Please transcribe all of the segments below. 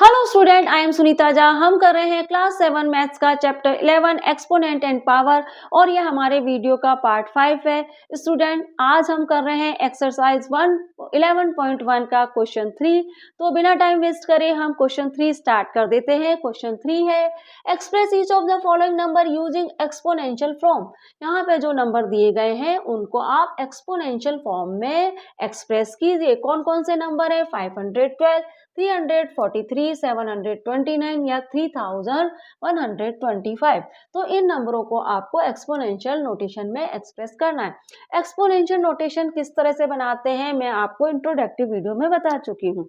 Hello student, I am Sunita Jha. हम कर रहे हैं क्लास 7 मैथ्स का चैप्टर 11 एक्सपोनेंट एंड पावर और ये हमारे वीडियो का पार्ट 5 है। स्टूडेंट, आज हम कर रहे हैं एक्सरसाइज 11.1 का क्वेश्चन 3। तो बिना टाइम वेस्ट करे हम क्वेश्चन 3 स्टार्ट कर देते हैं। क्वेश्चन 3 है express each of the following number using exponential form. यहाँ पे जो नंबर दिए गए हैं उनको आप एक्सपोनेंशियल फॉर्म में एक्सप्रेस कीजिए। कौन कौन से नंबर है? 512, 343, 729 या 3125। तो इन नंबरों को आपको एक्सपोनेंशियल नोटेशन में एक्सप्रेस करना है। एक्सपोनेंशियल नोटेशन किस तरह से बनाते हैं मैं आपको इंट्रोडक्टिव वीडियो में बता चुकी हूँ।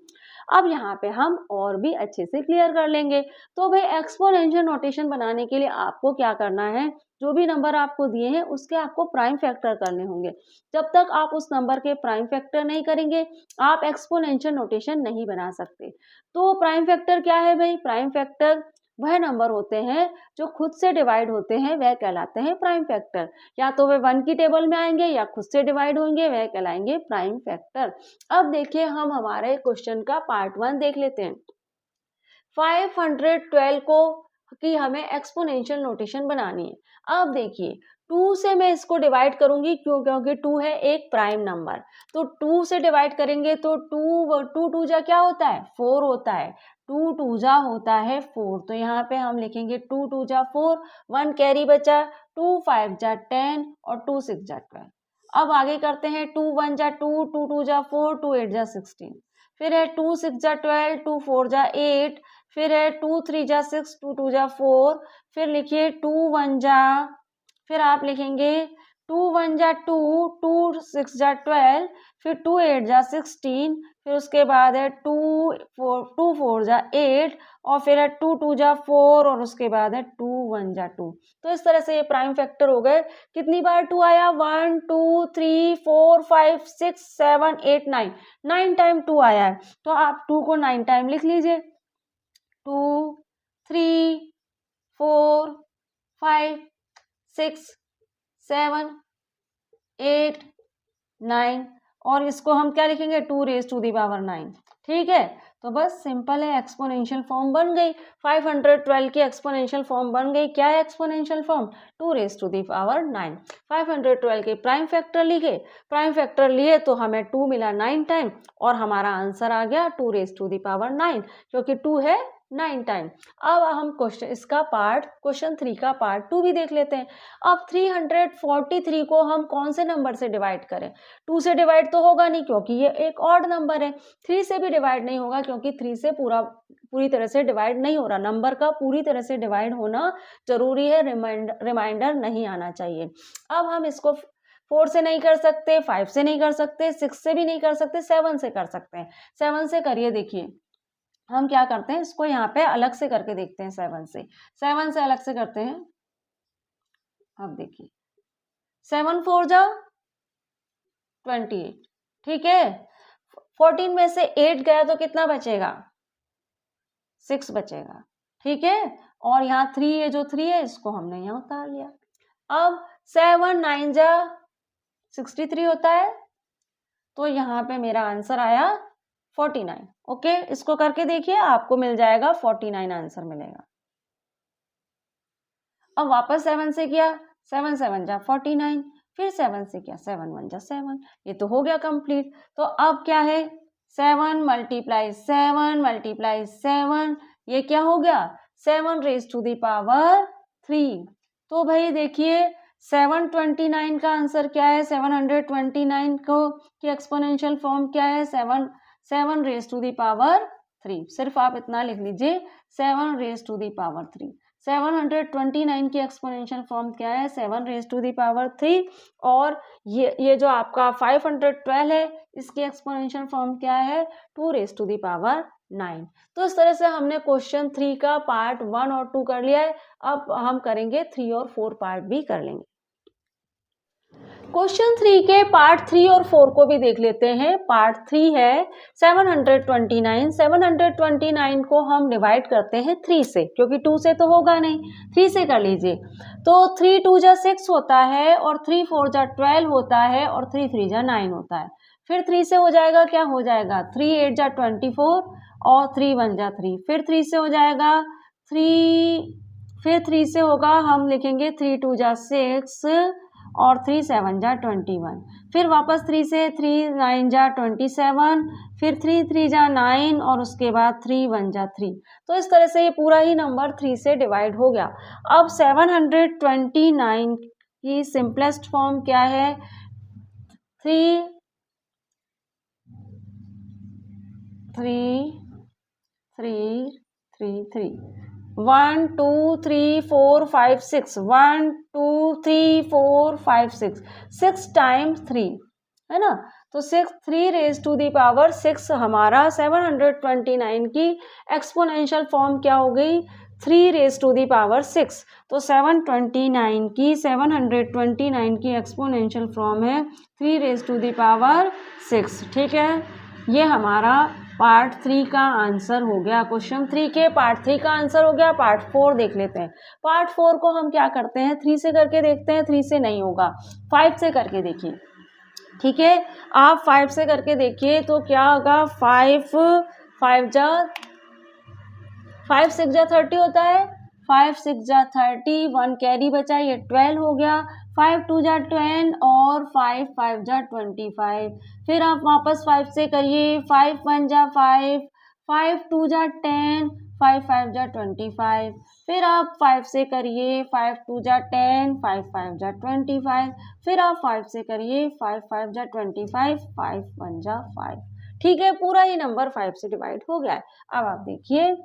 अब यहाँ पे हम और भी अच्छे से क्लियर कर लेंगे। तो भाई एक्सपोनेंशियल नोटेशन बनाने के लिए आपको क्या करना है, जो भी नंबर आपको दिए हैं उसके आपको प्राइम फैक्टर करने होंगे। जब तक आप उस नंबर के प्राइम फैक्टर नहीं करेंगे आप एक्सपोनेंशियल नोटेशन नहीं बना सकते। तो प्राइम फैक्टर क्या है भाई? प्राइम फैक्टर वह नंबर होते हैं जो खुद से डिवाइड होते हैं, वह कहलाते हैं प्राइम फैक्टर। या तो वे 1 की टेबल में आएंगे या खुद से डिवाइड होंगे, वह कहलाएंगे प्राइम फैक्टर। अब देखिए हम हमारे क्वेश्चन का पार्ट 1 देख लेते हैं। 512 को कि हमें एक्सपोनेंशियल नोटेशन बनानी है। अब देखिए 2 से मैं इसको डिवाइड करूंगी, क्योंकि 2 है एक प्राइम नंबर। तो 2 से डिवाइड करेंगे तो 2 2 जा क्या होता है? 4 होता है। 2 2 जा होता है 4। तो यहाँ पे हम लिखेंगे 2 2 जा 4, 1 कैरी बचा, 2 5 जा 10 और 2 6 जा 12। अब आगे करते हैं 2 1 जा 2, 2 2 जा 4, 2 8 जा 16। फिर है 2 6 जा 12, 2 4 जा 8। फिर है 2 3 जा 6, 2 2 जा 4। फिर लिखिए 2 1 जा, फिर आप लिखेंगे 2 1 जा 2, 2 6 जा 12, फिर 2 8 जा 16। फिर उसके बाद है 2 4 जा 8 और फिर है 2 2 जा 4 और उसके बाद है 2 1 जा 2। तो इस तरह से ये प्राइम फैक्टर हो गए। कितनी बार 2 आया? 1 2 3 4 5 6 7 8 9, 9 टाइम 2 आया है। तो आप 2 को 9 टाइम लिख लीजिए। 2 3 4 5 6 7 8 9 और इसको हम क्या लिखेंगे? 2 रेज़ टू दी पावर 9। ठीक है, तो बस सिंपल है, एक्सपोनेंशियल फॉर्म बन गई। 512 की एक्सपोनेंशियल फॉर्म बन गई। क्या है exponential form? 2 raise to the power 9। 512 के प्राइम फैक्टर लिखे, प्राइम फैक्टर लिए तो हमें 2 मिला 9 टाइम और हमारा आंसर आ गया 2 रेज़ टू दी पावर 9, क्योंकि 2 है 9 टाइम। अब हम क्वेश्चन 3 का पार्ट 2 भी देख लेते हैं। अब 343 को हम कौन से नंबर से डिवाइड करें? 2 से डिवाइड तो होगा नहीं क्योंकि ये एक ऑड नंबर है। 3 से भी डिवाइड नहीं होगा क्योंकि 3 से पूरी तरह से डिवाइड नहीं हो रहा। नंबर का पूरी तरह से डिवाइड होना जरूरी है, रिमाइंडर नहीं आना चाहिए। अब हम इसको 4 से नहीं कर सकते, 5 से नहीं कर सकते, 6 से भी नहीं कर सकते, 7 से कर सकते हैं। 7 से करिए। देखिए हम क्या करते हैं, इसको यहाँ पे अलग से करके देखते हैं। 7 से अलग से करते हैं। अब देखिए 7 4 जा 28। ठीक है, 14 में से 8 गया तो कितना बचेगा? 6 बचेगा। ठीक है, और यहाँ 3 है, जो 3 है इसको हमने यहाँ उतार लिया। अब 7 9 जा 63 होता है, तो यहाँ पे मेरा आंसर आया 49। ओके, इसको करके देखिए, आपको मिल जाएगा 49 आंसर मिलेगा। अब वापस 7 से किया, 7 7 जा 49, फिर 7 से किया, 7 1 जा 7। ये तो हो गया कंप्लीट। तो अब क्या है? 7 मल्टीप्लाई 7 मल्टीप्लाई 7, ये क्या हो गया? 7 रेज़ टू दी पावर 3। तो भाई देखिए 729 का आंसर क्या है? 729 को की एक्सपोनेंशियल फॉर्म क्या है? 7 रेज़ टू दी पावर 3। सिर्फ आप इतना लिख लीजिए, 7 रेज़ टू दी पावर 3। 729 की एक्सपोनेंशियल फॉर्म क्या है? 7 रेज़ टू दी पावर 3। और ये जो आपका 512 है, इसकी एक्सपोनेंशियल फॉर्म क्या है? 2 रेज़ टू दी पावर 9। तो इस तरह से हमने क्वेश्चन 3 का पार्ट 1 और 2 कर लिया है। अब हम करेंगे 3 और 4 पार्ट भी कर लेंगे। क्वेश्चन 3 के पार्ट 3 और 4 को भी देख लेते हैं। पार्ट 3 है 729। 729 को हम डिवाइड करते हैं 3 से, क्योंकि 2 से तो होगा नहीं। 3 से कर लीजिए। तो 3 2 जा 6 होता है और 3 4 जा 12 होता है और 3 3 जा 9 होता है। फिर 3 से हो जाएगा, क्या हो जाएगा 3 8 जा 24 और 3 1 जा 3, फिर 3 से हो जाएगा 3, फिर 3 से होगा हम लिखेंगे 3 2 जा 6 और 3 7 जा 21, फिर वापस 3 से 3 9 जा 27, फिर 3 3 जा 9 और उसके बाद 3 1 जा 3। तो इस तरह से ये पूरा ही नंबर 3 से डिवाइड हो गया। अब 729 की सिंपलेस्ट फॉर्म क्या है, 3 3 3 3 3 1 2 3 4 5 6 1 2 3 4 5 6 6 टाइम्स 3 है ना। तो 3 रेज टू दी पावर 6 हमारा 729 की एक्सपोनेंशियल फॉर्म क्या हो गई, 3 रेज टू दी पावर 6। तो 729 की एक्सपोनेंशियल फॉर्म है 3 रेज टू दी पावर 6। ठीक है, ये हमारा पार्ट 3 का आंसर हो गया। क्वेश्चन 3 के पार्ट 3 का आंसर हो गया। पार्ट 4 देख लेते हैं। पार्ट 4 को हम क्या करते हैं, 3 से करके देखते हैं। 3 से नहीं होगा, 5 से करके देखिए। ठीक है, आप 5 से करके देखिए तो क्या होगा, 5 6 जा 30 होता है, 5 6 जा 30, 1 कैरी बचा, ये 12 हो गया। 5 2 जा 10 और 5 5 जा 25। फिर आप वापस 5 से करिए, 5 1 जा 5, 5 2 जा 10, 5 5 जा 25। फिर आप 5 से करिए, 5 2 जा 10, 5 5 जा 25। फिर आप 5 से करिए, 5 5 जा 25, 5 1 जा 5। ठीक है, पूरा ही नंबर 5 से डिवाइड हो गया है। अब आप देखिए,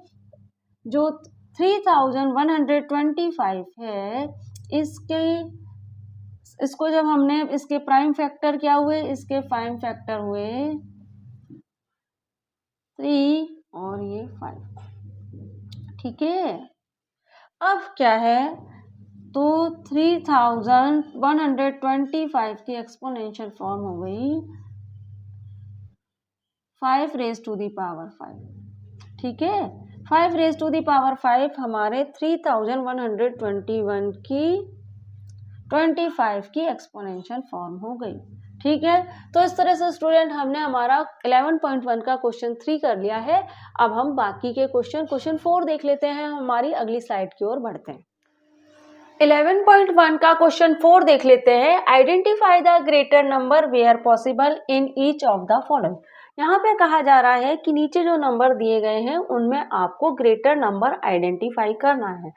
जो 3125 है, इसको जब हमने इसके प्राइम फैक्टर क्या हुए, इसके प्राइम फैक्टर हुए 3 और ये 5। ठीक है, अब क्या है, तो 3125 की एक्सपोनेंशियल फॉर्म हो गई 5 रेज टू दी पावर 5। ठीक है, 5 रेज टू दी पावर 5 हमारे 3121 की 25 की एक्सपोनेंशियल फॉर्म हो गई। ठीक है, तो इस तरह से स्टूडेंट हमने हमारा 11.1 का क्वेश्चन 3 कर लिया है। अब हम बाकी के क्वेश्चन 4 देख लेते हैं। हमारी अगली स्लाइड की ओर बढ़ते हैं। 11.1 का क्वेश्चन 4 देख लेते हैं। Identify the greater number where possible in each of the following. यहाँ पे कहा जा रहा है कि नीचे जो नंबर दिए गए हैं उनमें आपको ग्रेटर नंबर आइडेंटिफाई करना है।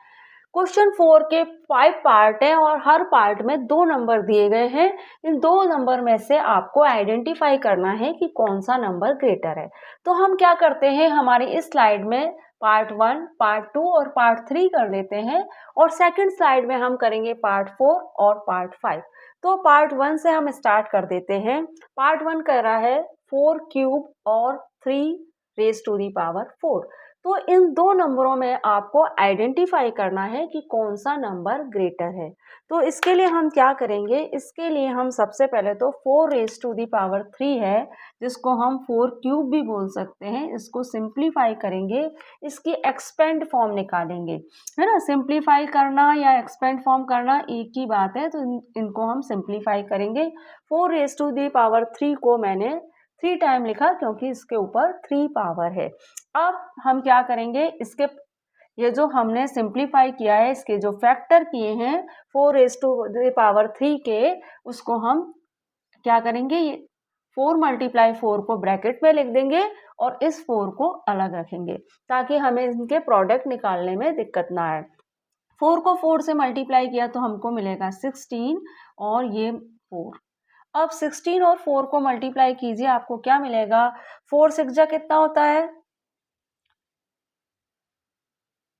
क्वेश्चन 4 के 5 पार्ट है और हर पार्ट में 2 नंबर दिए गए हैं। इन 2 नंबर में से आपको आइडेंटिफाई करना है कि कौन सा नंबर ग्रेटर है। तो हम क्या करते हैं, हमारी इस स्लाइड में पार्ट 1, पार्ट 2 और पार्ट 3 कर देते हैं और सेकंड स्लाइड में हम करेंगे पार्ट 4 और पार्ट 5। तो पार्ट 1 से हम स्टार्ट कर देते हैं। पार्ट 1 कर रहा है 4 क्यूब और 3 रेज टू दी पावर 4। तो इन 2 नंबरों में आपको आइडेंटिफाई करना है कि कौन सा नंबर ग्रेटर है। तो इसके लिए हम क्या करेंगे, इसके लिए हम सबसे पहले तो 4 रेज टू दी पावर 3 है, जिसको हम 4 क्यूब भी बोल सकते हैं, इसको सिंप्लीफाई करेंगे, इसकी एक्सपेंड फॉर्म निकालेंगे, है ना। सिंप्लीफाई करना या एक्सपेंड फॉर्म करना एक ही बात है, तो इनको हम सिंप्लीफाई करेंगे। 4 रेज टू दी पावर 3 को मैंने 3 टाइम लिखा क्योंकि इसके ऊपर 3 पावर है। अब हम क्या करेंगे, इसके ये जो हमने सिंप्लीफाई किया है, इसके जो फैक्टर किए हैं 4 रेज टू द पावर 3 के, उसको हम क्या करेंगे, 4 मल्टीप्लाई 4 को ब्रैकेट में लिख देंगे और इस 4 को अलग रखेंगे ताकि हमें इनके प्रोडक्ट निकालने में दिक्कत ना आए। 4 को 4 से मल्टीप्लाई किया तो हमको मिलेगा 16 और ये 4। अब 16 और 4 को मल्टीप्लाई कीजिए, आपको क्या मिलेगा, 4 6 जा कितना होता है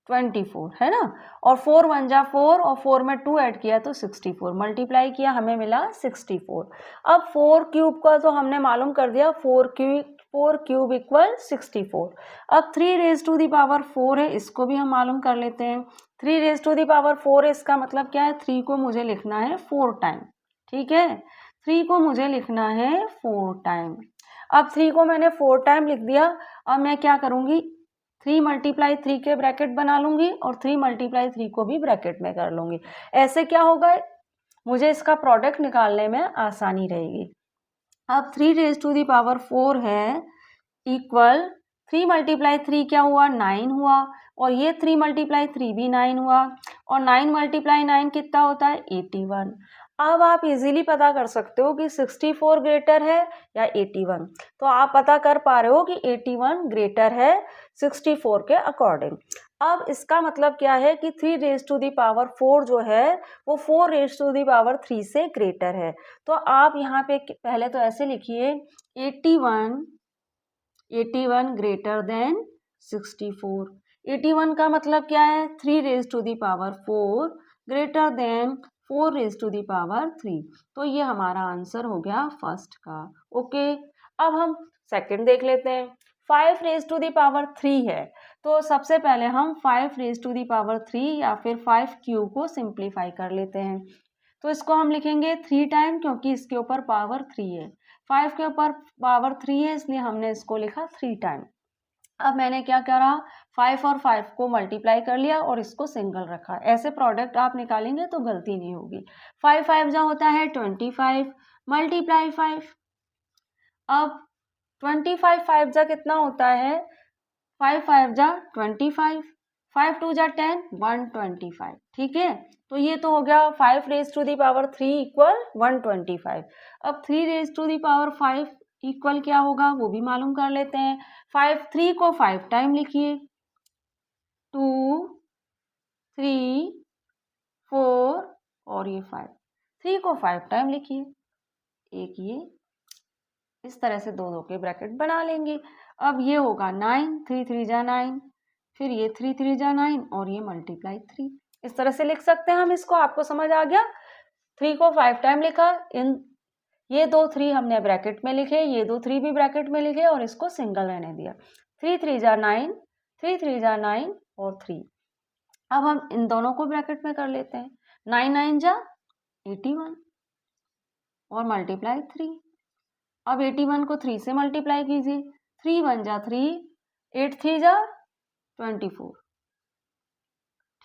24, है ना। और 4 1 जा 4 और 4 में 2 ऐड किया तो 64, मल्टीप्लाई किया हमें मिला 64। अब 4 क्यूब का तो हमने मालूम कर दिया, 4 क्यूब इक्वल 64। अब 3 रेज टू दी पावर 4 है, इसको भी हम मालूम कर लेते हैं। 3 रेज टू दी पावर 4 है, इसका मतलब क्या है, 3 को मुझे लिखना है 4 टाइम। ठीक है, 3 को मुझे लिखना है 4 टाइम। अब 3 को मैंने 4 टाइम लिख दिया। अब मैं क्या करूंगी, 3 मल्टीप्लाई 3 के ब्रैकेट बना लूंगी और 3 मल्टीप्लाई 3 को भी ब्रैकेट में कर लूंगी। ऐसे क्या होगा, मुझे इसका प्रोडक्ट निकालने में आसानी रहेगी। अब 3 रेज टू दी पावर 4 है इक्वल 3 मल्टीप्लाई 3 क्या हुआ 9 हुआ, और ये 3 मल्टीप्लाई 3 भी 9 हुआ, और 9 मल्टीप्लाई 9 कितना होता है 81। अब आप इजीली पता कर सकते हो कि 64 ग्रेटर है या 81। तो आप पता कर पा रहे हो कि 81 ग्रेटर है 64 के अकॉर्डिंग। अब इसका मतलब क्या है कि 3 रेज टू दी पावर 4 जो है वो 4 रेज टू दी पावर 3 से ग्रेटर है। तो आप यहाँ पे पहले तो ऐसे लिखिए 81 ग्रेटर देन 64। 81 का मतलब क्या है 3 raise to the power 4 greater than 4 raise to the power 3। तो ये हमारा आंसर हो गया फर्स्ट का। ओके, अब हम सेकंड देख लेते हैं। 5 रेज टू दी पावर 3 है, तो सबसे पहले हम 5 रेज टू दी पावर 3 या फिर 5 क्यूब को सिंप्लीफाई कर लेते हैं। तो इसको हम लिखेंगे 3 टाइम, क्योंकि इसके ऊपर पावर 3 है। 5 के ऊपर पावर 3 है, इसलिए हमने इसको लिखा 3 टाइम। अब मैंने क्या करा 5 और 5 को मल्टीप्लाई कर लिया और इसको सिंगल रखा। ऐसे प्रोडक्ट आप निकालेंगे तो गलती नहीं होगी। 5 5 जा होता है 25 मल्टीप्लाई 5। अब 25 5 जा कितना होता है 5 5 जा 25, 5 2 जा 10 125। ठीक है, तो ये तो हो गया 5 raise to the power 3 equal 125। अब 3 raise to the power 5 equal क्या होगा वो भी मालूम कर लेते हैं। 3 को 5 टाइम लिखिए 2 3 4 और ये 5। 3 को 5 टाइम लिखिए, एक ये इस तरह से दो दो के ब्रैकेट बना लेंगे। अब ये होगा 9 3 3 जा 9, फिर ये 3 3 जा 9 और ये मल्टीप्लाई 3। इस तरह से लिख सकते हैं हम इसको। आपको समझ आ गया। 3 को 5 टाइम लिखा, इन ये दो 3 हमने ब्रैकेट में लिखे, ये दो 3 भी ब्रैकेट में लिखे और इसको सिंगल रहने दिया। 3 3 जा 9, 3 3 जा 9 और 3। अब हम इन दोनों को ब्रैकेट में कर लेते हैं। 9 9 जा 81 और मल्टीप्लाई 3। अब 81 को 3 से मल्टीप्लाई कीजिए, 3 1 जा 3, 8 3 जा 24।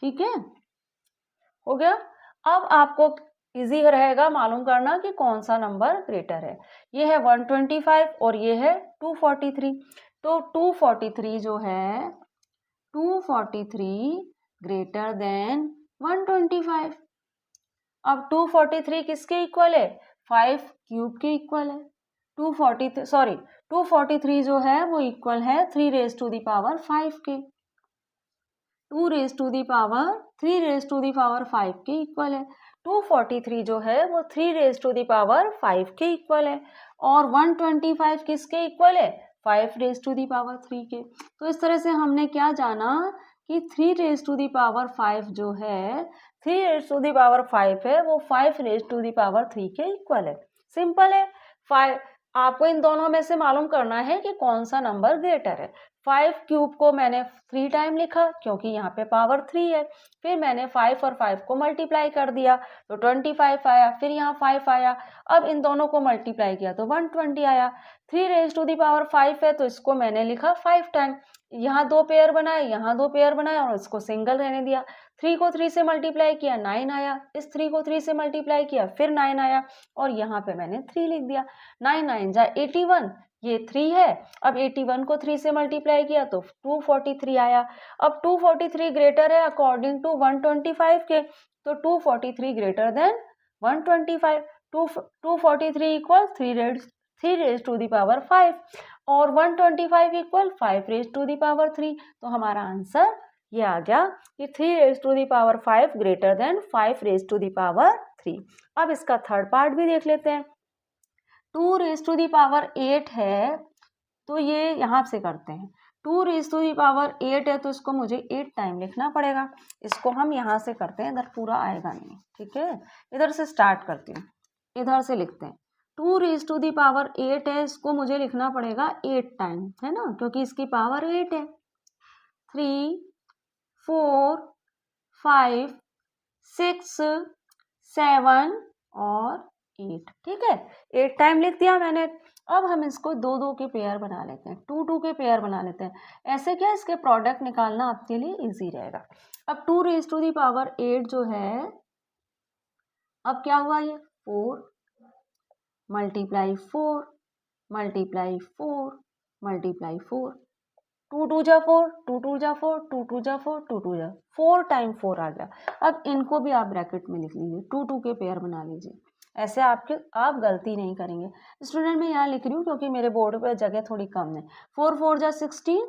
ठीक है, हो गया। अब आपको इजी रहेगा मालूम करना कि कौन सा नंबर ग्रेटर है। ये है 125 और ये है 243। तो 243 जो है 243 ग्रेटर देन 125। अब 243 किसके इक्वल है 5 क्यूब के इक्वल है। 243 जो है वो इक्वल है 3 रेज टू दी पावर 5 के। 2 raise to the power 3 raise to the power 5 के इक्वल है। 243 जो है वो 3 रेज टू दी पावर 5 के इक्वल है, और 125 किसके इक्वल है 5 रेज टू दी पावर 3 के। तो इस तरह से हमने क्या जाना कि 3 रेज टू दी पावर 5 जो है 3 रेज टू दी पावर 5 है वो 5 रेज टू दी पावर 3 के इक्वल है। सिंपल है। 5 आपको इन दोनों में से मालूम करना है कि कौन सा नंबर ग्रेटर है। 5 क्यूब को मैंने 3 टाइम लिखा क्योंकि यहाँ पे पावर 3 है। फिर मैंने 5 और 5 को मल्टीप्लाई कर दिया तो 25 आया, फिर यहाँ 5 आया। अब इन दोनों को मल्टीप्लाई किया तो 120 आया। 3 रेज टू दी पावर 5 है तो इसको मैंने लिखा 5 टाइम। यहाँ दो पेयर बनाए, यहाँ दो पेयर बनाए और इसको सिंगल रहने दिया। 3 को 3 से मल्टीप्लाई किया 9 आया, इस 3 को 3 से मल्टीप्लाई किया फिर 9 आया, और यहाँ पे मैंने 3 लिख दिया। 9 9 जा 81, ये 3 है। अब 81 को 3 से मल्टीप्लाई किया तो 243 आया। अब 243 ग्रेटर है अकॉर्डिंग टू 125 के, तो 243 greater than 125। 243 equal 3 raise to the power 5 और 125 equal 5 raise to the power 3। तो हमारा आंसर ये आ गया कि 3 raise to the power 5 greater than 5 raise to the power 3। अब इसका थर्ड पार्ट भी देख लेते हैं। 2 रेज टू दी पावर 8 है, तो ये यहाँ से करते हैं। 2 रेज टू दी पावर 8 है तो इसको मुझे 8 टाइम लिखना पड़ेगा। इसको हम यहाँ से करते हैं, इधर पूरा आएगा नहीं। ठीक है, इधर से स्टार्ट करती हूँ, इधर से लिखते हैं। 2 रेज टू दी पावर 8 है, इसको मुझे लिखना पड़ेगा 8 टाइम, है ना, क्योंकि इसकी पावर 8 है। 3 4 5 6 7 और 8। ठीक है, 8 टाइम लिख दिया मैंने। अब हम इसको दो दो के पेयर बना लेते हैं, 2 2 के पेयर बना लेते हैं। ऐसे क्या इसके प्रोडक्ट निकालना आपके लिए इजी रहेगा। अब 2 रेज टू दी पावर 8 जो है, अब क्या हुआ, ये 4 मल्टीप्लाई 4 मल्टीप्लाई 4 मल्टीप्लाई 4, 2 2 जा 4, 2 2 जा 4, 2 2 जा 4, 2 2 जा 4 टाइम 4 आ गया। अब इनको भी आप ब्रैकेट में लिख लीजिए, 2 2 के पेयर बना लीजिए। ऐसे आप गलती नहीं करेंगे। स्टूडेंट मैं यहाँ लिख रही हूँ क्योंकि मेरे बोर्ड पे जगह थोड़ी कम है। 4 4 जा 16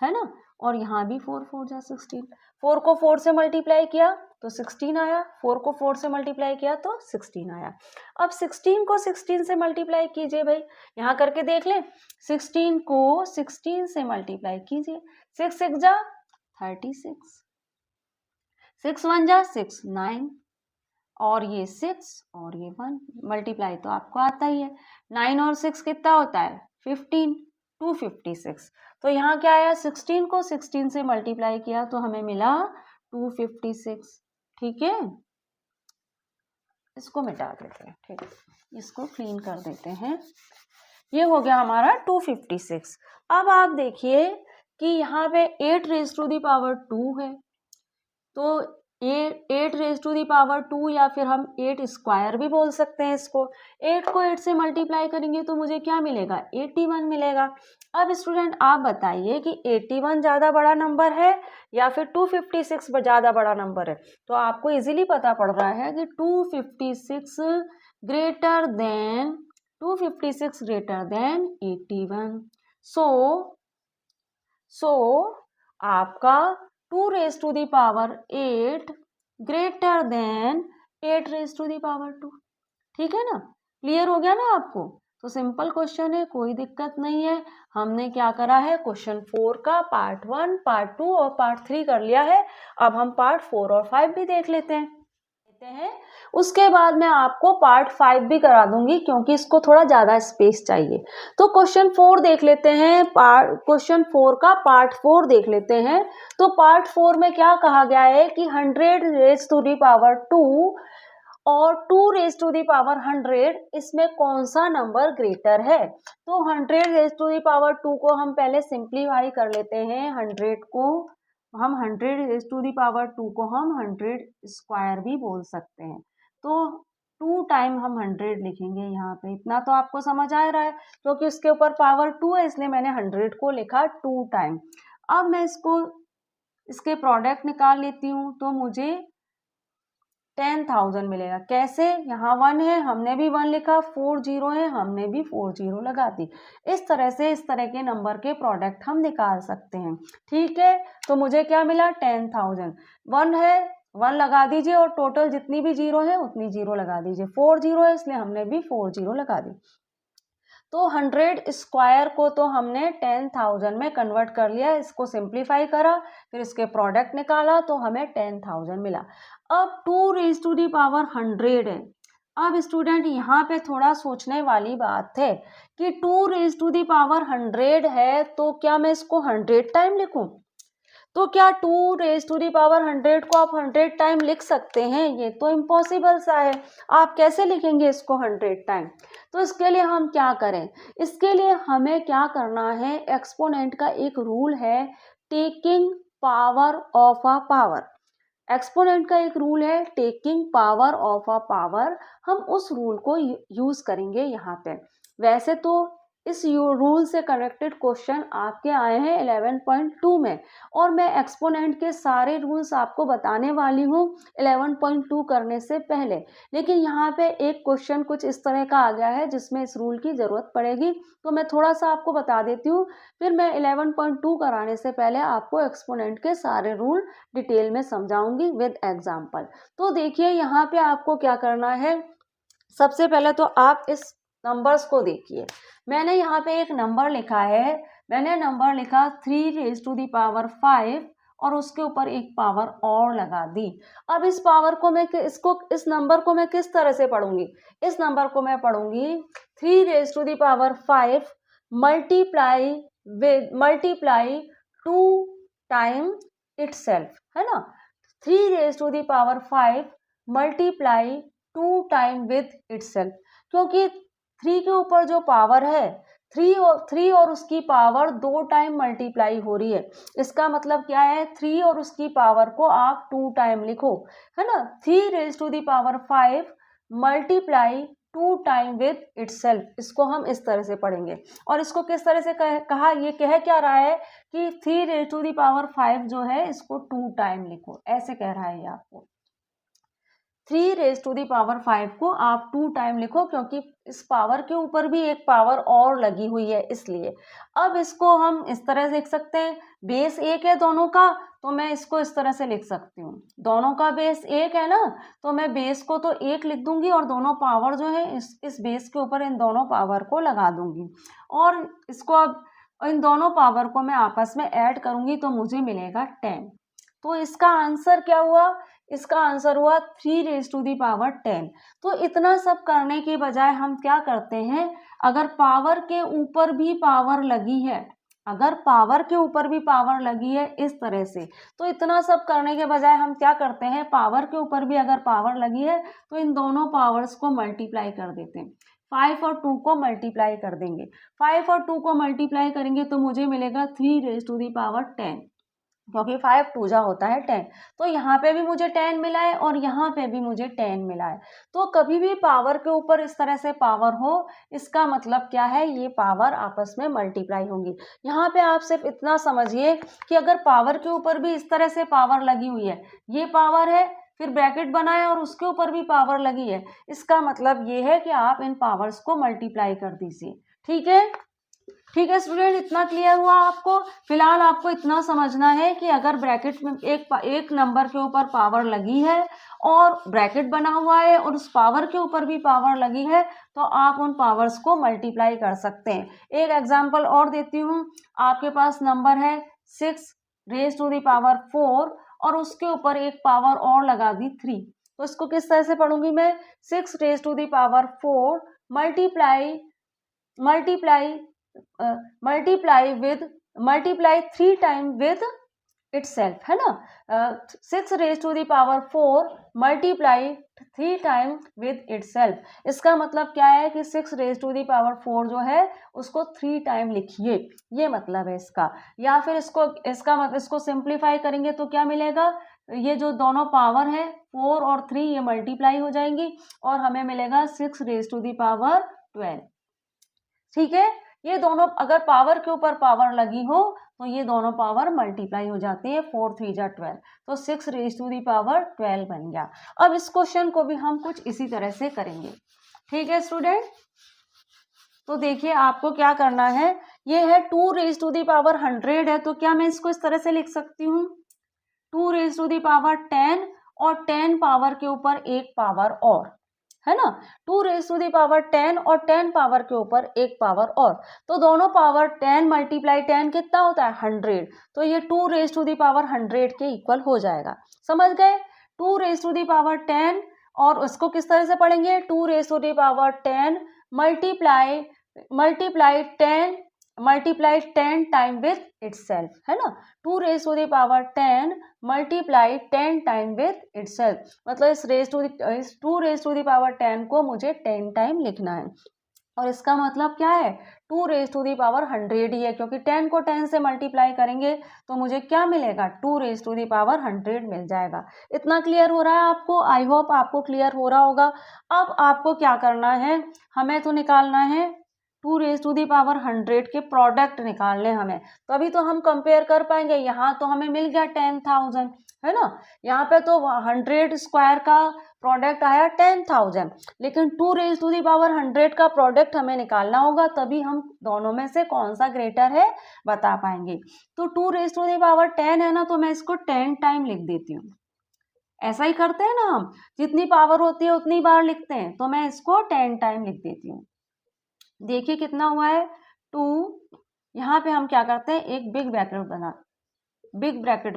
है ना, और यहाँ भी 4 4 जा 16। 4 को 4 से मल्टीप्लाई किया तो 16 आया, 4 को 4 से मल्टीप्लाई किया तो 16 आया। अब 16 को 16 से मल्टीप्लाई कीजिए भाई, यहाँ करके देख लें। 16 को 16 से मल्टीप्लाई कीजिए, 6 6 जा 36, 6 1 जा 6 9, और ये 6 और ये 1, मल्टीप्लाई तो आपको आता ही है। 9 और 6 कितना होता है 15, 256। तो यहाँ क्या आया, 16 को 16 से मल्टीप्लाई किया तो हमें मिला 256। ठीक है, इसको मिटा देते हैं। ठीक है, इसको क्लीन कर देते हैं। ये हो गया हमारा 256। अब आप देखिए कि यहाँ पे 8 रेज़ टू दी पावर 2 है, तो 8 रेज़ टू दी पावर 2 या फिर हम 8 स्क्वायर भी बोल सकते हैं इसको। 8 को 8 से मल्टीप्लाई करेंगे तो मुझे क्या मिलेगा, 81 मिलेगा। अब स्टूडेंट आप बताइए कि 81 ज़्यादा बड़ा नंबर है या फिर 256 ज़्यादा बड़ा नंबर है। तो आपको इजीली पता पड़ रहा है कि 256 ग्रेटर देन 81। सो आपका 2 raise to the power 8 greater than 8 raise to the power 2। ठीक है ना, क्लियर हो गया ना आपको। तो सिंपल क्वेश्चन है, कोई दिक्कत नहीं है। हमने क्या करा है, क्वेश्चन 4 का पार्ट 1, पार्ट 2 और पार्ट 3 कर लिया है। अब हम पार्ट 4 और 5 भी देख लेते हैं। उसके बाद मैं आपको पार्ट 5 भी करा दूंगी क्योंकि इसको थोड़ा ज्यादा स्पेस चाहिए। तो क्वेश्चन 4 देख लेते हैं, क्वेश्चन 4 का पार्ट 4 देख लेते हैं। तो पार्ट 4 में क्या कहा गया है कि 100 रेज़ टू दी पावर 2 और 2 रेज़ टू दी पावर 100, इसमें कौन सा नंबर ग्रेटर है। तो 100 रेज़ टू दी पावर 2 को हम पहले सिंप्लीफाई कर लेते हैं। 100 को हम 100 रेज़ टू दी पावर 2 को हम 100 स्क्वायर भी बोल सकते हैं। तो 2 टाइम हम 100 लिखेंगे यहाँ पे। इतना तो आपको समझ आ रहा है क्योंकि उसके ऊपर पावर 2 है, इसलिए मैंने 100 को लिखा 2 टाइम। अब मैं इसके प्रोडक्ट निकाल लेती हूँ तो मुझे 10,000 मिलेगा। कैसे, यहाँ 1 है, हमने भी 1 लिखा, 4 0 है, हमने भी 4 0 लगा दी। इस तरह से इस तरह के नंबर के प्रोडक्ट हम निकाल सकते हैं। ठीक है, तो मुझे क्या मिला, 10,000। 1 है, 1 लगा दीजिए और टोटल जितनी भी 0 है उतनी 0 लगा दीजिए। 4 0 है इसलिए हमने भी 4 0 लगा दी। तो 100 स्क्वायर को तो हमने 10,000 में कन्वर्ट कर लिया, इसको सिंप्लीफाई करा, फिर इसके प्रोडक्ट निकाला तो हमें 10,000 मिला। अब 2 रेज़ टू दी पावर 100 है। अब स्टूडेंट यहाँ पे थोड़ा सोचने वाली बात है कि 2 रेज़ टू दी पावर 100 है तो क्या मैं इसको 100 टाइम लिखूं। तो क्या 2 रेज़ टू दी पावर 100 को आप 100 टाइम लिख सकते हैं, ये तो इम्पॉसिबल सा है। आप कैसे लिखेंगे इसको 100 टाइम। तो इसके लिए हम क्या करें, इसके लिए हमें क्या करना है, एक्सपोनेंट का एक रूल है, taking power of a power. Exponent का एक रूल है, taking power of a power. हम उस रूल को यूज करेंगे यहाँ पे। वैसे तो इस रूल से कनेक्टेड क्वेश्चन आपके आए हैं 11.2 में, और मैं एक्सपोनेंट के सारे रूल्स आपको बताने वाली हूँ 11.2 करने से पहले। लेकिन यहाँ पे एक क्वेश्चन कुछ इस तरह का आ गया है जिसमें इस रूल की ज़रूरत पड़ेगी, तो मैं थोड़ा सा आपको बता देती हूँ, फिर मैं 11.2 कराने से पहले आपको एक्सपोनेंट के सारे रूल डिटेल में समझाऊंगी विद एग्जाम्पल। तो देखिए यहाँ पे आपको क्या करना है, सबसे पहले तो आप इस नंबर्स को देखिए। मैंने यहाँ पे एक नंबर लिखा है, मैंने नंबर लिखा 3 रेज़ टू दी पावर 5 और उसके ऊपर एक पावर और लगा दी। अब इस पावर को मैं इस नंबर को मैं किस तरह से पढ़ूंगी, इस नंबर को मैं पढ़ूंगी 3 raise to the power 5 multiply 2 time itself, है ना। 3 raise to the power 5 multiply 2 time with itself, क्योंकि 3 के ऊपर जो पावर है 3 और उसकी पावर 2 टाइम मल्टीप्लाई हो रही है। इसका मतलब क्या है, 3 और उसकी पावर को आप 2 टाइम लिखो, है ना। 3 raise to the power 5 multiply two time with itself, इसको हम इस तरह से पढ़ेंगे। और इसको किस तरह से कहा, ये कह क्या रहा है कि 3⁵ जो है इसको 2 टाइम लिखो, ऐसे कह रहा है ये आपको। 3⁵ को आप 2 टाइम लिखो, क्योंकि इस पावर के ऊपर भी एक पावर और लगी हुई है इसलिए। अब इसको हम इस तरह से लिख सकते हैं, बेस 1 है दोनों का, तो मैं इसको इस तरह से लिख सकती हूँ, दोनों का बेस 1 है ना, तो मैं बेस को तो 1 लिख दूंगी और दोनों पावर जो है इस बेस के ऊपर इन दोनों पावर को लगा दूंगी। और इसको अब इन दोनों पावर को मैं आपस में ऐड करूंगी तो मुझे मिलेगा 10। तो इसका आंसर क्या हुआ, इसका आंसर हुआ 3⁻10। तो इतना सब करने के बजाय हम क्या करते हैं, अगर पावर के ऊपर भी पावर लगी है, अगर पावर के ऊपर भी पावर लगी है इस तरह से, तो इतना सब करने के बजाय हम क्या करते हैं, पावर के ऊपर भी अगर पावर लगी है तो इन दोनों पावर्स को मल्टीप्लाई कर देते हैं। 5 और 2 को मल्टीप्लाई कर देंगे, 5 और 2 को मल्टीप्लाई करेंगे तो मुझे मिलेगा 3⁻10, क्योंकि 5 2 जा होता है 10। तो यहाँ पे भी मुझे 10 मिला है और यहाँ पे भी मुझे 10 मिला है। तो कभी भी पावर के ऊपर इस तरह से पावर हो, इसका मतलब क्या है, ये पावर आपस में मल्टीप्लाई होंगी। यहाँ पे आप सिर्फ इतना समझिए कि अगर पावर के ऊपर भी इस तरह से पावर लगी हुई है, ये पावर है, फिर ब्रैकेट बनाए और उसके ऊपर भी पावर लगी है, इसका मतलब ये है कि आप इन पावर्स को मल्टीप्लाई कर दीजिए। ठीक है, ठीक है स्टूडेंट, इतना क्लियर हुआ आपको। फिलहाल आपको इतना समझना है कि अगर ब्रैकेट में एक नंबर के ऊपर पावर लगी है और ब्रैकेट बना हुआ है और उस पावर के ऊपर भी पावर लगी है, तो आप उन पावर्स को मल्टीप्लाई कर सकते हैं। एक एग्जांपल और देती हूँ, आपके पास नंबर है 6⁻4 और उसके ऊपर एक पावर और लगा दी 3, तो इसको किस तरह से पढ़ूंगी मैं, 6⁻4 मल्टीप्लाई 3 टाइम विद इटसेल्फ, है ना। 6⁻4 मल्टीप्लाई 3 टाइम विद इटसेल्फ, इसका मतलब क्या है कि 6⁻4 जो है उसको 3 टाइम लिखिए, ये मतलब है इसका। या फिर इसको सिंप्लीफाई करेंगे तो क्या मिलेगा, ये जो दोनों पावर है 4 और 3 ये मल्टीप्लाई हो जाएंगी और हमें मिलेगा 6⁻12। ठीक है, ये दोनों अगर पावर के ऊपर पावर लगी हो तो ये दोनों पावर मल्टीप्लाई हो जाती है, 4 3 जा 12, तो 6⁻12 बन गया। अब इस क्वेश्चन को भी हम कुछ इसी तरह से करेंगे। ठीक है स्टूडेंट, तो देखिए आपको क्या करना है, ये है 2⁻100 है, तो क्या मैं इसको इस तरह से लिख सकती हूँ, 2⁻10 और 10 पावर के ऊपर एक पावर और, है ना, 2⁻10 और 10 पावर के ऊपर एक पावर और, तो दोनों पावर 10 मल्टीप्लाई 10 कितना होता है 100, तो ये 2⁻100 के इक्वल हो जाएगा। समझ गए, 2⁻10 और उसको किस तरह से पढ़ेंगे, 2⁻10 मल्टीप्लाई 10 टाइम विद इटसेल्फ, है ना, 2⁻10 मल्टीप्लाई 10 टाइम विद इटसेल्फ, मतलब इस 2⁻10 को मुझे 10 टाइम लिखना है। और इसका मतलब क्या है, 2⁻100 ही है, क्योंकि 10 को 10 से मल्टीप्लाई करेंगे तो मुझे क्या मिलेगा, 2⁻100 मिल जाएगा। इतना क्लियर हो रहा है आपको, आई होप आपको क्लियर हो रहा होगा। अब आपको क्या करना है, हमें तो निकालना है 2⁻100 के प्रोडक्ट निकालने हमें, तभी तो हम कंपेयर कर पाएंगे। यहाँ तो हमें मिल गया 10,000, है ना, यहाँ पे तो 100 स्क्वायर का प्रोडक्ट आया 10,000, लेकिन 2⁻100 का प्रोडक्ट हमें निकालना होगा, तभी हम दोनों में से कौन सा ग्रेटर है बता पाएंगे। तो 2⁻10 है ना, तो मैं इसको 10 टाइम लिख देती हूँ। ऐसा ही करते हैं ना हम, जितनी पावर होती है उतनी बार लिखते हैं, तो मैं इसको 10 टाइम लिख देती हूँ। देखिए कितना हुआ है 2, यहाँ पे हम क्या करते हैं, एक बिग ब्रैकेट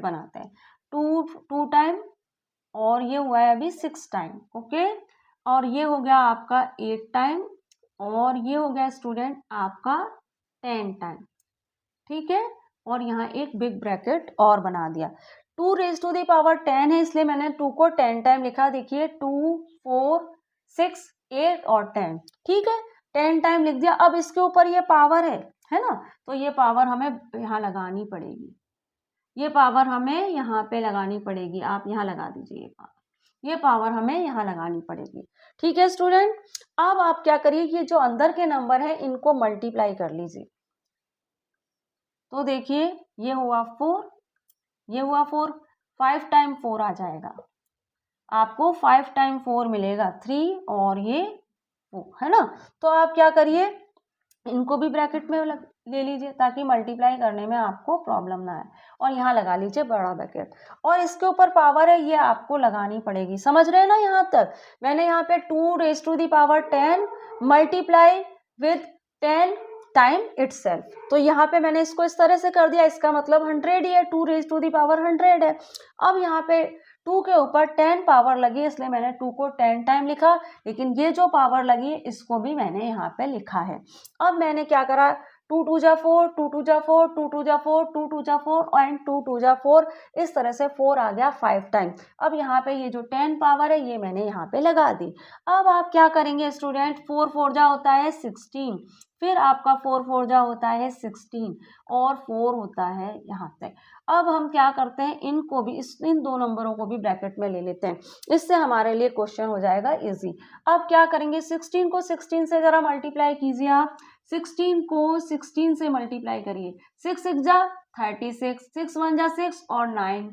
बनाते हैं, 2 टाइम और ये हुआ है अभी 6 टाइम, ओके, और ये हो गया आपका 8 टाइम और ये हो गया स्टूडेंट आपका 10 टाइम। ठीक है, और यहाँ एक बिग ब्रैकेट और बना दिया। 2⁻10 है इसलिए मैंने 2 को 10 टाइम लिखा, देखिए 2 4 6 8 और 10, ठीक है, 10 टाइम लिख दिया। अब इसके ऊपर ये पावर है ना, तो ये पावर हमें यहाँ लगानी पड़ेगी, ये पावर हमें यहाँ पे लगानी पड़ेगी, आप यहाँ लगा दीजिए ये पावर। ये पावर हमें यहाँ लगानी पड़ेगी। ठीक है स्टूडेंट, अब आप क्या करिए, ये जो अंदर के नंबर हैं इनको मल्टीप्लाई कर लीजिए। तो देखिए ये हुआ 4, ये हुआ 4, 5 टाइम 4 आ जाएगा, आपको 5 टाइम 4 मिलेगा 3 और ये 4, है ना। तो आप क्या करिए, इनको भी ब्रैकेट में ले लीजिए ताकि मल्टीप्लाई करने में आपको प्रॉब्लम ना आए, और यहाँ लगा लीजिए बड़ा ब्रैकेट, और इसके ऊपर पावर है ये आपको लगानी पड़ेगी। समझ रहे हैं ना, यहाँ तक मैंने यहाँ पे 2 raise to the power 10 multiply with 10 time itself, तो यहाँ पे मैंने इसको इस तरह से कर दिया, इसका मतलब 100 ही है, 2 रेज़ टू दी पावर 100 है। अब यहाँ पे 2 के ऊपर 10 पावर लगी, इसलिए मैंने 2 को 10 टाइम लिखा, लेकिन ये जो पावर लगी इसको भी मैंने यहाँ पे लिखा है। अब मैंने क्या करा, 2 2 जा 4, 2 2 जा 4, 2 2 जा 4, 2 2 जा 4 एंड 2 2 जा 4, इस तरह से 4 आ गया 5 टाइम। अब यहाँ पे ये जो 10 पावर है ये मैंने यहाँ पे लगा दी। अब आप क्या करेंगे स्टूडेंट, 4 4 जा होता है 16, फिर आपका 4 4 जा होता है 16 और 4 होता है यहाँ तक। अब हम क्या करते हैं, इनको भी इन दो नंबरों को भी ब्रैकेट में ले लेते हैं, इससे हमारे लिए क्वेश्चन हो जाएगा इजी। अब क्या करेंगे, 16 को 16 से जरा मल्टीप्लाई कीजिए आप, 16 को 16 से मल्टीप्लाई करिए, 6 6 जा 36, 6 1 जा 6 और 9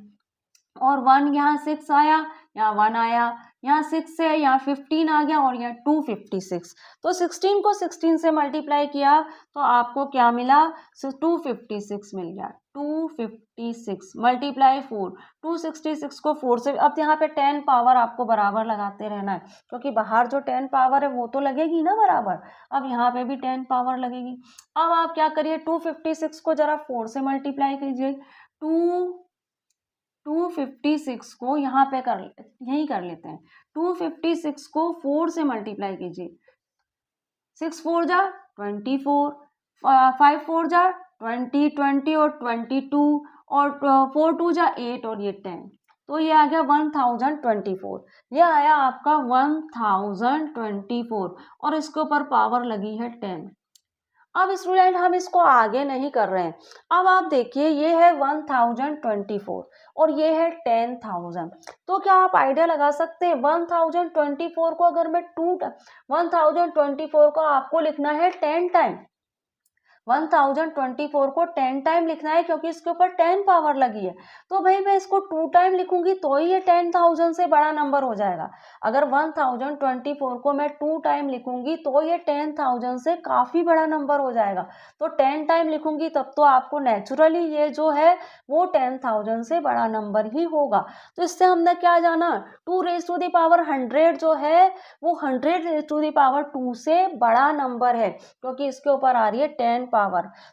और 1 यहाँ 6 आया, यहाँ 1 आया, यहाँ 6 है, यहाँ 15 आ गया और यहाँ 256। तो 16 को 16 से मल्टीप्लाई किया तो आपको क्या मिला, 256 मिल गया, 256 मल्टीप्लाई 4, 266 को 4 से, अब यहाँ पे 10 पावर आपको बराबर लगाते रहना है, क्योंकि बाहर जो 10 पावर है वो तो लगेगी ना बराबर, अब यहाँ पे भी 10 पावर लगेगी। अब आप क्या करिए, 256 को जरा 4 से मल्टीप्लाई कीजिए, 256 को यहाँ पे यही कर लेते हैं, 256 को 4 से मल्टीप्लाई कीजिए, 6 4 जा 24, 5 4 जा 20, 20 और 22 और 4 2 जा 8 और ये 10, तो ये आ गया 1024, ये आया आपका 1024 और इसके ऊपर पावर लगी है 10। अब स्टूडेंट हम इसको आगे नहीं कर रहे हैं, अब आप देखिए ये है 1024 और ये है 10,000, तो क्या आप आइडिया लगा सकते हैं, 1024 को अगर मैं 1024 को आपको लिखना है 10 टाइम, 1024 को 10 टाइम लिखना है क्योंकि इसके ऊपर 10 पावर लगी है, तो भाई मैं इसको 2 टाइम लिखूंगी तो ही ये 10,000 से बड़ा नंबर हो जाएगा। अगर 1024 को मैं 2 टाइम लिखूंगी तो ये 10,000 से काफ़ी बड़ा नंबर हो जाएगा, तो 10 टाइम लिखूंगी तब तो आपको नेचुरली ये जो है वो 10,000 से बड़ा नंबर ही होगा। तो इससे हमने क्या जाना, 2 रेज़ टू दी पावर 100 जो है वो 100 रेज़ टू दी पावर 2 से बड़ा नंबर है, क्योंकि इसके ऊपर आ रही है 10 पावर।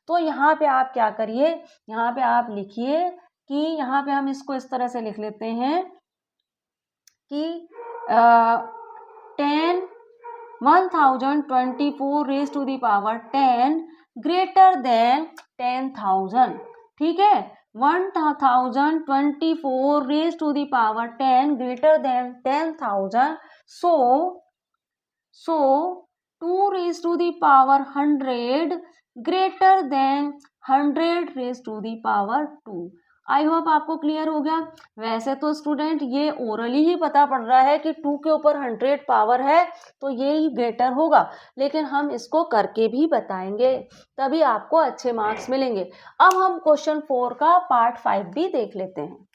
तो यहाँ पे आप क्या करिए, यहाँ पे आप लिखिए कि यहाँ पे हम इसको इस तरह से लिख लेते हैं कि 1024 raise to the power 10 greater than 10,000, ठीक है, 1024 raise to the power 10 greater than 10,000, so 2 raise to the power 100 greater than 100 raise to the power 2। I hope आपको क्लियर हो गया। वैसे तो स्टूडेंट ये ओरली ही पता पड़ रहा है कि 2 के ऊपर 100 पावर है तो ये ही ग्रेटर होगा, लेकिन हम इसको करके भी बताएंगे तभी आपको अच्छे मार्क्स मिलेंगे। अब हम क्वेश्चन 4 का पार्ट 5 भी देख लेते हैं।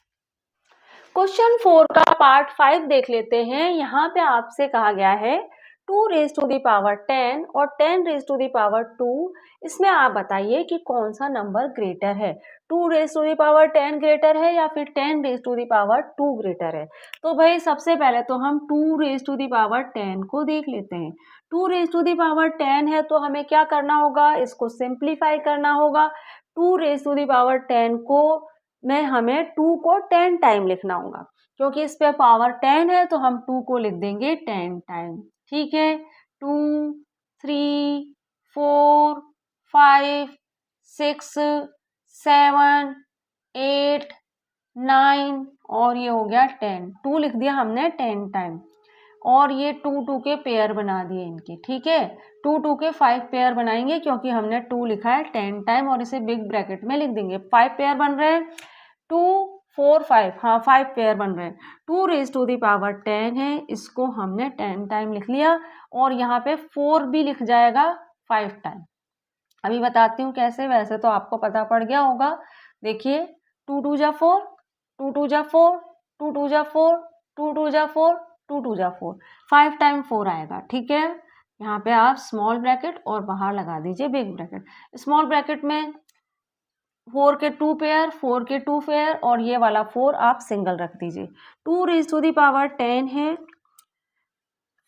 क्वेश्चन 4 का पार्ट 5 देख लेते हैं। यहाँ पे आपसे कहा गया है 2 रेज़ टू दी पावर 10 और 10 रेज़ टू दी पावर 2, इसमें आप बताइए कि कौन सा नंबर ग्रेटर है, 2 raise to the power 10 greater है या फिर 10 raise to the power 2 greater है। तो भाई सबसे पहले तो हम 2 रेज़ टू दी पावर 10 को देख लेते हैं। 2 रेज़ टू दी पावर 10 है तो हमें क्या करना होगा, इसको सिंप्लीफाई करना होगा। 2 रेज़ टू दी पावर 10 को हमें 2 को 10 टाइम लिखना होगा, क्योंकि इस पे पावर 10 है तो हम 2 को लिख देंगे 10 टाइम, ठीक है। 2 3 4 5 6 7 8 9 और ये हो गया 10, 2 लिख दिया हमने 10 टाइम, और ये 2 2 के पेयर बना दिए इनके, ठीक है। 2 2 के 5 पेयर बनाएंगे क्योंकि हमने 2 लिखा है 10 टाइम और इसे बिग ब्रैकेट में लिख देंगे, 5 पेयर बन रहे हैं, 2 4 5, हाँ 5 पेयर बन रहे हैं। 2 रेज टू दी पावर 10 है, इसको हमने 10 टाइम लिख लिया और यहाँ पे 4 भी लिख जाएगा 5 टाइम। अभी बताती हूँ कैसे, वैसे तो आपको पता पड़ गया होगा। देखिए 2 2 जा 4, 2 2 जा 4, 2 2 जा 4, 2 2 जा 4, 2 2 जा 4, 5 टाइम 4 आएगा। ठीक है, यहाँ पे आप स्मॉल ब्रैकेट और बाहर लगा दीजिए बिग ब्रैकेट। स्मॉल ब्रैकेट में 4 के 2 पेयर, 4 के 2 पेयर और ये वाला 4 आप सिंगल रख दीजिए। 2 रेज टू दी पावर 10 है,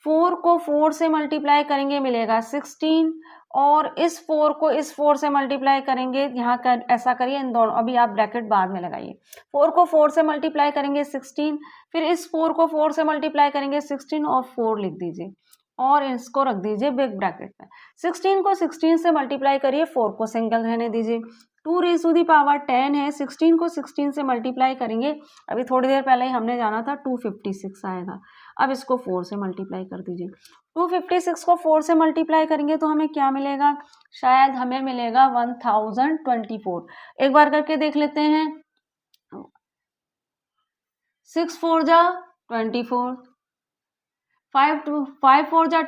4 को 4 से मल्टीप्लाई करेंगे मिलेगा 16 और इस 4 को इस 4 से मल्टीप्लाई करेंगे, यहाँ कर ऐसा करिए इन दोनों, अभी आप ब्रैकेट बाद में लगाइए। 4 को 4 से मल्टीप्लाई करेंगे 16, फिर इस 4 को 4 से मल्टीप्लाई करेंगे 16 और 4 लिख दीजिए और इसको रख दीजिए बिग ब्रैकेट में। 16 को 16 से मल्टीप्लाई करिए, 4 को सिंगल रहने दीजिए। 2 रेज टू दी पावर 10 है, 16 को 16 से मल्टीप्लाई करेंगे, अभी थोड़ी देर पहले ही हमने जाना था 256 आएगा। अब इसको 4 से मल्टीप्लाई कर दीजिए। 256 को 4 से मल्टीप्लाई करेंगे तो हमें क्या मिलेगा, शायद हमें मिलेगा 1024। एक बार करके देख लेते हैं। 6 4 जा 24, 5 4 जा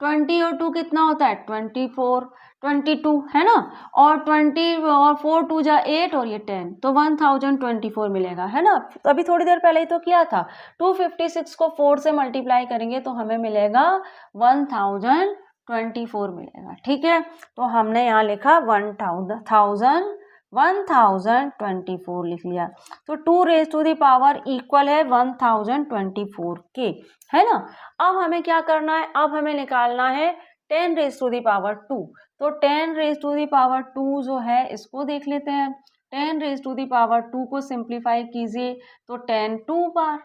20 और 2 कितना होता है 24, 22 है ना, और 20 और 4 2 जा 8 और ये 10, तो 1024 मिलेगा, है ना। अभी थोड़ी देर पहले ही तो किया था। 256 को 4 से मल्टीप्लाई करेंगे तो हमें मिलेगा 1024 मिलेगा। ठीक है, तो हमने यहाँ लिखा 1024 लिख लिया। तो 2 raise to the power equal है 1024 के, है ना। अब हमें क्या करना है, अब हमें निकालना है 10 रेज टू दी पावर 2। तो 10 रेज टू दी पावर 2 जो है इसको देख लेते हैं। 10 रेज टू दी पावर 2 को सिंप्लीफाई कीजिए तो 10 2 बार,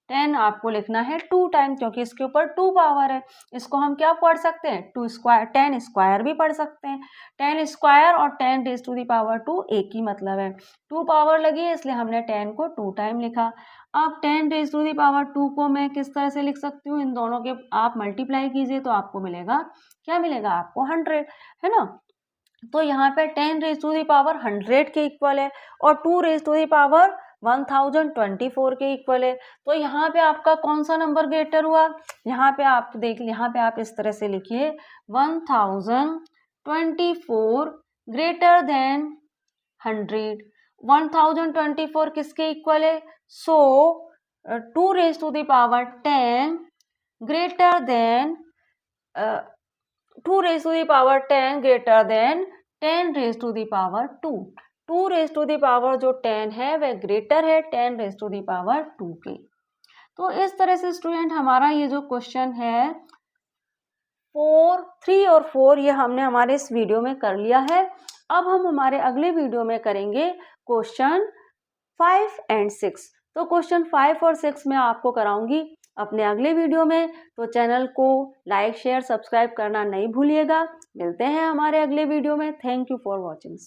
10 आपको लिखना है 2 टाइम क्योंकि इसके ऊपर 2 पावर है। इसको हम क्या पढ़ सकते हैं 2 स्क्वायर, 10 स्क्वायर भी पढ़ सकते हैं। 10 स्क्वायर और 10 रेज टू दी पावर 2 एक ही मतलब है। 2 पावर लगी है इसलिए हमने 10 को 2 टाइम लिखा। अब 10 रेज टू दी पावर 2 को मैं किस तरह से लिख सकती हूँ, इन दोनों के आप मल्टीप्लाई कीजिए तो आपको मिलेगा, क्या मिलेगा आपको 100, है ना। तो यहाँ पे 10 रेज टू दी पावर 100 के इक्वल है और 2 रेज टू दी पावर 1024 के इक्वल है। तो यहाँ पे आपका कौन सा नंबर ग्रेटर हुआ, यहाँ पे आप देख, यहाँ पे आप इस तरह से लिखिए 1024 ग्रेटर देन 100। 1024 किसके इक्वल है, so 2 raise to the power 10 greater than 2 raise to the power 10 greater than 10 raise to the power 2। 2 raise to the power जो 10 है वह ग्रेटर है 10 रेज टू दी पावर 2 के। तो इस तरह से स्टूडेंट हमारा ये जो क्वेश्चन है 4, 3 और 4 ये हमने हमारे इस वीडियो में कर लिया है। अब हम हमारे अगले वीडियो में करेंगे क्वेश्चन 5 एंड 6। तो क्वेश्चन 5 और 6 मैं आपको कराऊंगी अपने अगले वीडियो में। तो चैनल को लाइक शेयर सब्सक्राइब करना नहीं भूलिएगा। मिलते हैं हमारे अगले वीडियो में। Thank you for watching.